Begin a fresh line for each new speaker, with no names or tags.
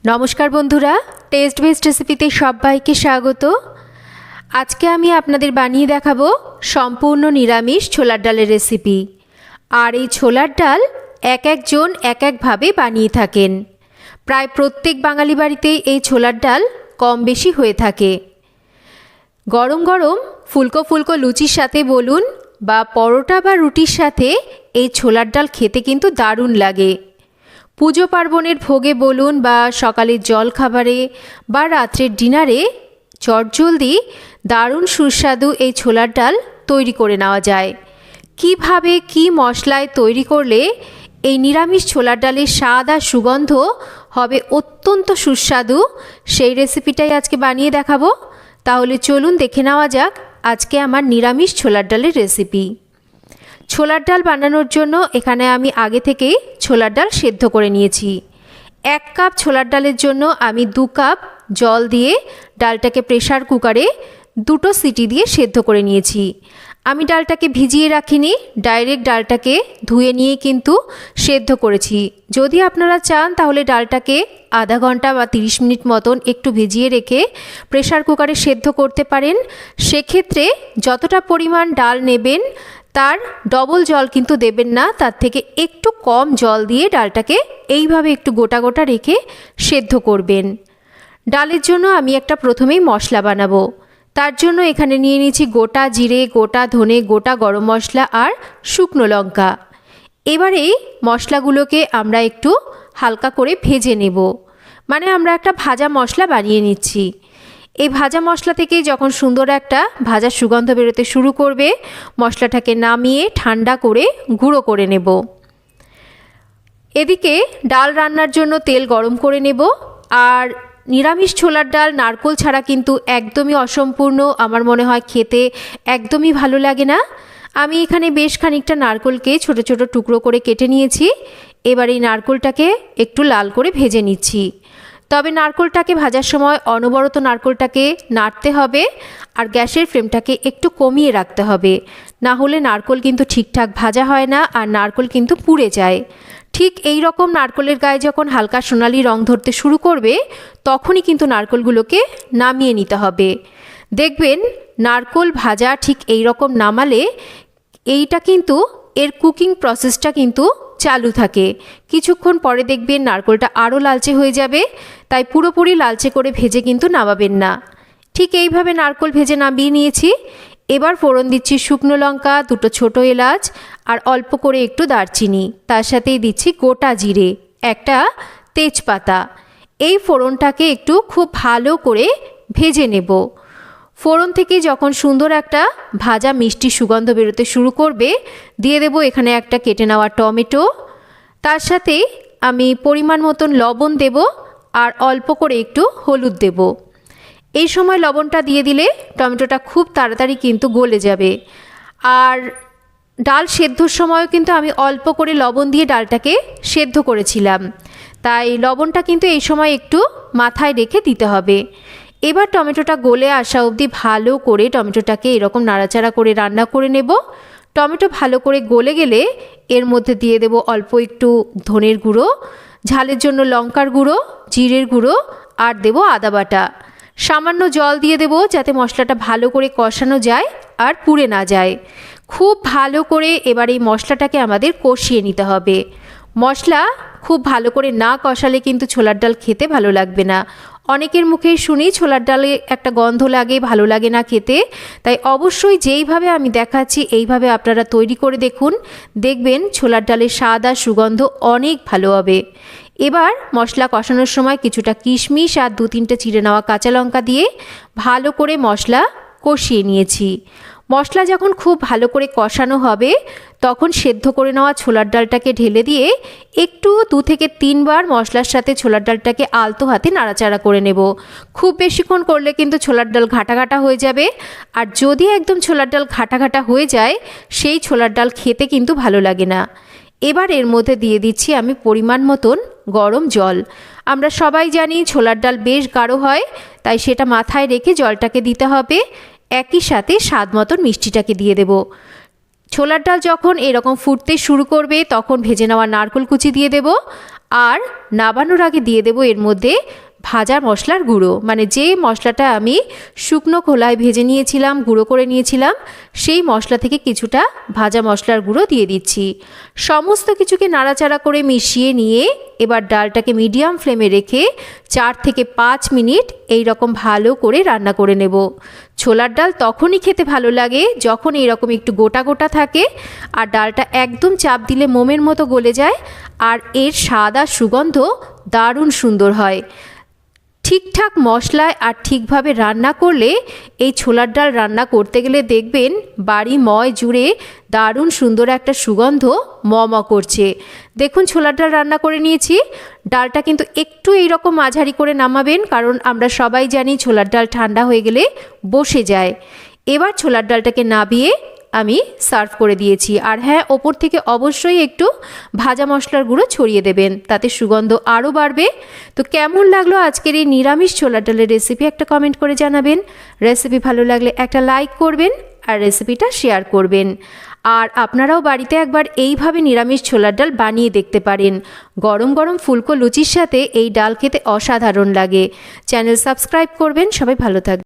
নমস্কার বন্ধুরা, test best রেসিপিতে সবাইকে স্বাগত। আজকে আমি আপনাদের বানিয়ে দেখাবো সম্পূর্ণ নিরামিষ ছোলার ডালের রেসিপি। আর এই ছোলার ডাল এক একজন এক একভাবে বানিয়ে থাকেন। প্রায় প্রত্যেক বাঙালি বাড়িতেই এই ছোলার ডাল কম বেশি হয়ে থাকে। গরম গরম ফুলকো ফুলকো লুচির সাথে বলুন বা পরোটা বা রুটির সাথে এই ছোলার ডাল খেতে কিন্তু দারুণ লাগে। পুজো পার্বণের ভোগে বলুন বা সকালের জল খাবারে বা রাত্রের ডিনারে চটজলদি দারুণ সুস্বাদু এই ছোলার ডাল তৈরি করে নেওয়া যায়। কিভাবে কি মশলায় তৈরি করলে এই নিরামিষ ছোলার ডালের স্বাদ আর সুগন্ধ হবে অত্যন্ত সুস্বাদু, সেই রেসিপিটাই আজকে বানিয়ে দেখাবো। তাহলে চলুন দেখে নেওয়া যাক আজকে আমার নিরামিষ ছোলার ডালের রেসিপি। ছোলার ডাল বানানোর জন্য এখানে আমি আগে থেকেই ছোলার ডাল সেদ্ধ করে নিয়েছি। 1 কাপ ছোলার ডালের জন্য আমি 2 কাপ জল দিয়ে ডালটাকে প্রেসার কুকারে 2টো সিটি দিয়ে সেদ্ধ করে নিয়েছি। আমি ডালটাকে ভিজিয়ে রাখিনি, ডাইরেক্ট ডালটাকে ধুয়ে নিয়ে কিন্তু সেদ্ধ করেছি। যদি আপনারা চান তাহলে ডালটাকে আধা ঘন্টা বা 30 মিনিট মতন একটু ভিজিয়ে রেখে প্রেসার কুকারে সেদ্ধ করতে পারেন। সেক্ষেত্রে যতটা পরিমাণ ডাল নেবেন তার ডবল জল কিন্তু দেবেন না, তার থেকে একটু কম জল দিয়ে ডালটাকে এইভাবে একটু গোটা গোটা রেখে সেদ্ধ করবেন। ডালের জন্য আমি একটা প্রথমেই মশলা বানাবো। তার জন্য এখানে নিয়ে নিয়েছি গোটা জিরে, গোটা ধনে, গোটা গরম মশলা আর শুকনো লঙ্কা। এবারে এই মশলাগুলোকে আমরা একটু হালকা করে ভেজে নেব, মানে আমরা একটা ভাজা মশলা বানিয়ে নিচ্ছি। এই ভাজা মশলা থেকে যখন সুন্দর একটা ভাজা সুগন্ধ বেরোতে শুরু করবে, মশলাটাকে নামিয়ে ঠান্ডা করে গুঁড়ো করে নেব। এদিকে ডাল রান্নার জন্য তেল গরম করে নেব। আর নিরামিষ ছোলার ডাল নারকোল ছাড়া কিন্তু একদমই অসম্পূর্ণ, আমার মনে হয় খেতে একদমই ভালো লাগে না। আমি এখানে বেশ খানিকটা নারকোলকে ছোট ছোট টুকরো করে কেটে নিয়েছি। এবার এই নারকোলটাকে একটু লাল করে ভেজে নিচ্ছি। তবে নারকোলটাকে ভাজার সময় অনবরত নারকোলটাকে নাড়তে হবে আর গ্যাসের ফ্লেমটাকে একটু কমিয়ে রাখতে হবে, না হলে নারকোল কিন্তু ঠিকঠাক ভাজা হয় না আর নারকোল কিন্তু পুড়ে যায়। ঠিক এই রকম নারকোলের গায়ে যখন হালকা সোনালি রং ধরতে শুরু করবে তখনই কিন্তু নারকোলগুলোকে নামিয়ে নিতে হবে। দেখবেন নারকোল ভাজা ঠিক এই রকম নামালে এইটা কিন্তু এর কুকিং প্রসেসটা কিন্তু চালু থাকে। কিছুক্ষণ পরে দেখবেন নারকোলটা আরও লালচে হয়ে যাবে, তাই পুরোপুরি লালচে করে ভেজে কিন্তু নামাবেন না। ঠিক এইভাবে নারকোল ভেজে নামিয়ে নিয়েছি। এবার ফোড়ন দিচ্ছি শুকনো লঙ্কা, 2টো ছোটো এলাচ আর অল্প করে একটু দারচিনি, তার সাথেই দিচ্ছি গোটা জিরে, একটা তেজপাতা। এই ফোড়নটাকে একটু খুব ভালো করে ভেজে নেব। ফোড়ন থেকে যখন সুন্দর একটা ভাজা মিষ্টি সুগন্ধ বেরোতে শুরু করবে, দিয়ে দেব এখানে একটা কেটে নেওয়া টমেটো। তার সাথে আমি পরিমাণ মতন লবণ দেব আর অল্প করে একটু হলুদ দেব। এই সময় লবণটা দিয়ে দিলে টমেটোটা খুব তাড়াতাড়ি কিন্তু গলে যাবে। আর ডাল সেদ্ধর সময়ও কিন্তু আমি অল্প করে লবণ দিয়ে ডালটাকে সেদ্ধ করেছিলাম, তাই লবণটা কিন্তু এই সময় একটু মাথায় রেখে দিতে হবে। এবার টমেটোটা গলে আসা অবধি ভালো করে টমেটোটাকে এরকম নাড়াচাড়া করে রান্না করে নেব। টমেটো ভালো করে গলে গেলে এর মধ্যে দিয়ে দেব অল্প একটু ধনের গুঁড়ো, ঝালের জন্য লঙ্কার গুঁড়ো, জিরের গুঁড়ো আর দেব আদা বাটা। সামান্য জল দিয়ে দেব যাতে মশলাটা ভালো করে কষানো যায় আর পুড়ে না যায়। খুব ভালো করে এবার এই মশলাটাকে আমাদের কষিয়ে নিতে হবে। মশলা খুব ভালো করে না কষালে কিন্তু ছোলার ডাল খেতে ভালো লাগবে না। অনেকের মুখেই শুনি ছোলার ডালে একটা গন্ধ লাগে, ভালো লাগে না খেতে। তাই অবশ্যই যেইভাবে আমি দেখাচ্ছি এইভাবে আপনারা তৈরি করে দেখুন, দেখবেন ছোলার ডালের স্বাদ আর সুগন্ধ অনেক ভালো হবে। এবার মশলা কষানোর সময় কিছুটা কিশমিশ আর 2-3টে চিড়ে নেওয়া কাঁচা লঙ্কা দিয়ে ভালো করে মশলা কষিয়ে নিয়েছি। মশলা যখন খুব ভালো করে কষানো হবে তখন সেদ্ধ করে নেওয়া ছোলার ডালটাকে ঢেলে দিয়ে একটু 2 থেকে 3 বার মশলার সাথে ছোলার ডালটাকে আলতো হাতে নাড়াচাড়া করে নেব। খুব বেশিক্ষণ করলে কিন্তু ছোলার ডাল ঘাটা ঘাটা হয়ে যাবে, আর যদি একদম ছোলার ডাল ঘাটা ঘাটা হয়ে যায় সেই ছোলার ডাল খেতে কিন্তু ভালো লাগে না। এবার এর মধ্যে দিয়ে দিচ্ছি আমি পরিমাণ মতন গরম জল। আমরা সবাই জানি ছোলার ডাল বেশ গাঢ় হয়, তাই সেটা মাথায় রেখে জলটাকে দিতে হবে। একই সাথে স্বাদ মতন মিষ্টিটাকে দিয়ে দেব। ছোলার ডাল যখন এরকম ফুটতে শুরু করবে তখন ভেজে নেওয়া নারকেল কুচি দিয়ে দেব আর নাবানোর আগে দিয়ে দেবো এর মধ্যে ভাজা মশলার গুঁড়ো, মানে যে মশলাটা আমি শুকনো খোলায় ভেজে নিয়েছিলাম, গুঁড়ো করে নিয়েছিলাম, সেই মশলা থেকে কিছুটা ভাজা মশলার গুঁড়ো দিয়ে দিচ্ছি। সমস্ত কিছুকে নাড়াচাড়া করে মিশিয়ে নিয়ে এবার ডালটাকে মিডিয়াম ফ্লেমে রেখে 4 থেকে 5 মিনিট এই রকম ভালো করে রান্না করে নেব। ছোলার ডাল তখনই খেতে ভালো লাগে যখন এইরকম একটু গোটা গোটা থাকে আর ডালটা একদম চাপ দিলে মোমের মতো গলে যায়, আর এর স্বাদ আর সুগন্ধ দারুণ সুন্দর হয়। ঠিকঠাক মশলায় আর ঠিকভাবে রান্না করলে এই ছোলার ডাল রান্না করতে গেলে দেখবেন বাড়ি ময় জুড়ে দারুণ সুন্দর একটা সুগন্ধ ম করছে। দেখুন ছোলার ডাল রান্না করে নিয়েছি। ডালটা কিন্তু একটু এইরকম মাঝারি করে নামাবেন, কারণ আমরা সবাই জানি ছোলার ডাল ঠান্ডা হয়ে গেলে বসে যায়। এবার ছোলার ডালটাকে নাবিয়ে আমি সার্ভ করে দিয়েছি। আর হ্যাঁ, ওপর থেকে অবশ্যই একটু ভাজা মশলার গুঁড়ো ছড়িয়ে দেবেন, তাতে সুগন্ধ আরও বাড়বে। তো কেমন লাগলো আজকের এই নিরামিষ ছোলার ডালের রেসিপি একটা কমেন্ট করে জানাবেন। রেসিপি ভালো লাগলে একটা লাইক করবেন আর রেসিপিটা শেয়ার করবেন। আর আপনারাও বাড়িতে একবার এইভাবে নিরামিষ ছোলার ডাল বানিয়ে দেখতে পারেন। গরম গরম ফুলকো লুচির সাথে এই ডাল খেতে অসাধারণ লাগে। চ্যানেল সাবস্ক্রাইব করবেন। সবাই ভালো থাকবেন।